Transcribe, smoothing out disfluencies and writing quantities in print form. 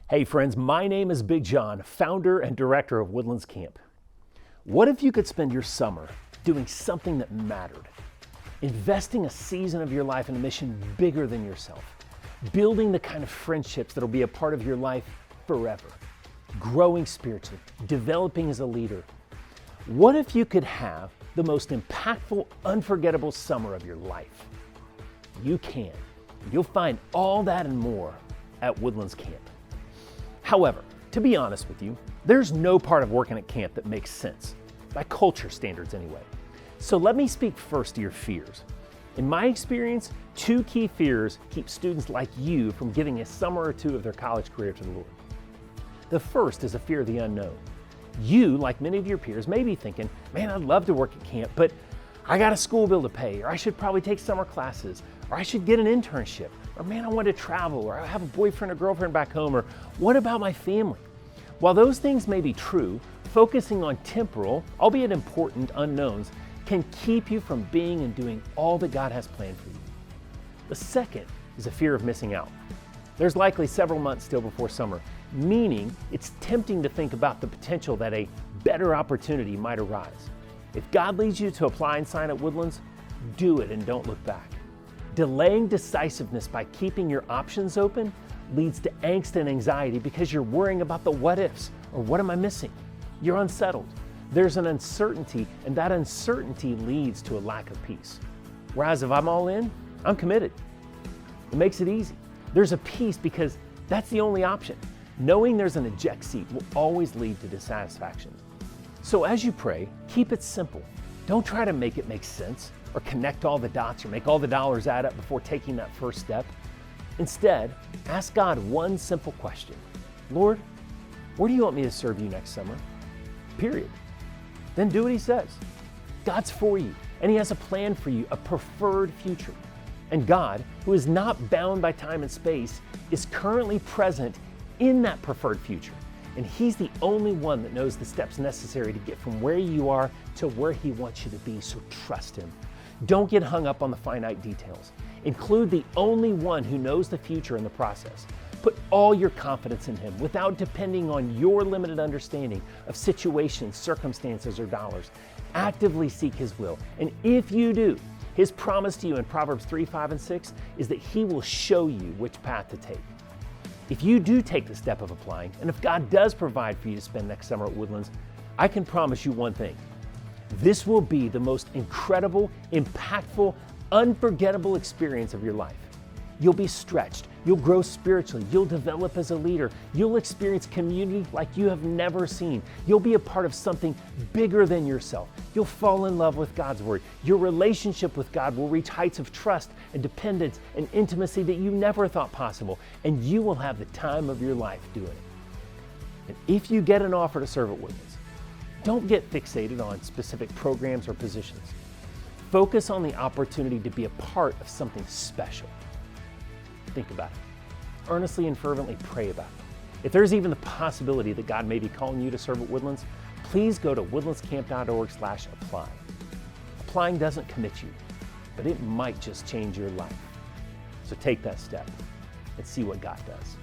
Hey friends, my name is Big Jon, founder and director of Woodlands Camp. What if you could spend your summer doing something that mattered? Investing a season of your life in a mission bigger than yourself. Building the kind of friendships that'll be a part of your life forever. Growing spiritually, developing as a leader. What if you could have the most impactful, unforgettable summer of your life? You can. You'll find all that and more at Woodlands Camp. However, to be honest with you, there's no part of working at camp that makes sense, by culture standards anyway. So let me speak first to your fears. In my experience, two key fears keep students like you from giving a summer or two of their college career to the Lord. The first is a fear of the unknown. You, like many of your peers, may be thinking, man, I'd love to work at camp, but I got a school bill to pay, or I should probably take summer classes, or I should get an internship, or man, I want to travel, or I have a boyfriend or girlfriend back home, or what about my family? While those things may be true, focusing on temporal, albeit important, unknowns can keep you from being and doing all that God has planned for you. The second is a fear of missing out. There's likely several months still before summer, meaning it's tempting to think about the potential that a better opportunity might arise. If God leads you to apply and sign at Woodlands, do it and don't look back. Delaying decisiveness by keeping your options open leads to angst and anxiety because you're worrying about the what ifs or what am I missing? You're unsettled. There's an uncertainty, and that uncertainty leads to a lack of peace. Whereas if I'm all in, I'm committed. It makes it easy. There's a peace because that's the only option. Knowing there's an eject seat will always lead to dissatisfaction. So as you pray, keep it simple. Don't try to make it make sense or connect all the dots or make all the dollars add up before taking that first step. Instead, ask God one simple question. Lord, where do you want me to serve you next summer? Period. Then do what He says. God's for you, and He has a plan for you, a preferred future. And God, who is not bound by time and space, is currently present in that preferred future. And He's the only one that knows the steps necessary to get from where you are to where He wants you to be, so trust Him. Don't get hung up on the finite details. Include the only one who knows the future in the process. Put all your confidence in Him without depending on your limited understanding of situations, circumstances, or dollars. Actively seek His will. And if you do, His promise to you in Proverbs 3, 5, and 6 is that He will show you which path to take. If you do take the step of applying, and if God does provide for you to spend next summer at Woodlands, I can promise you one thing. This will be the most incredible, impactful, unforgettable experience of your life. You'll be stretched, you'll grow spiritually, you'll develop as a leader, you'll experience community like you have never seen. You'll be a part of something bigger than yourself. You'll fall in love with God's Word. Your relationship with God will reach heights of trust and dependence and intimacy that you never thought possible, and you will have the time of your life doing it. And if you get an offer to serve at Woodlands, don't get fixated on specific programs or positions. Focus on the opportunity to be a part of something special. Think about it. Earnestly and fervently pray about it. If there's even the possibility that God may be calling you to serve at Woodlands, please go to woodlandscamp.org/apply. Applying doesn't commit you, but it might just change your life. So take that step and see what God does.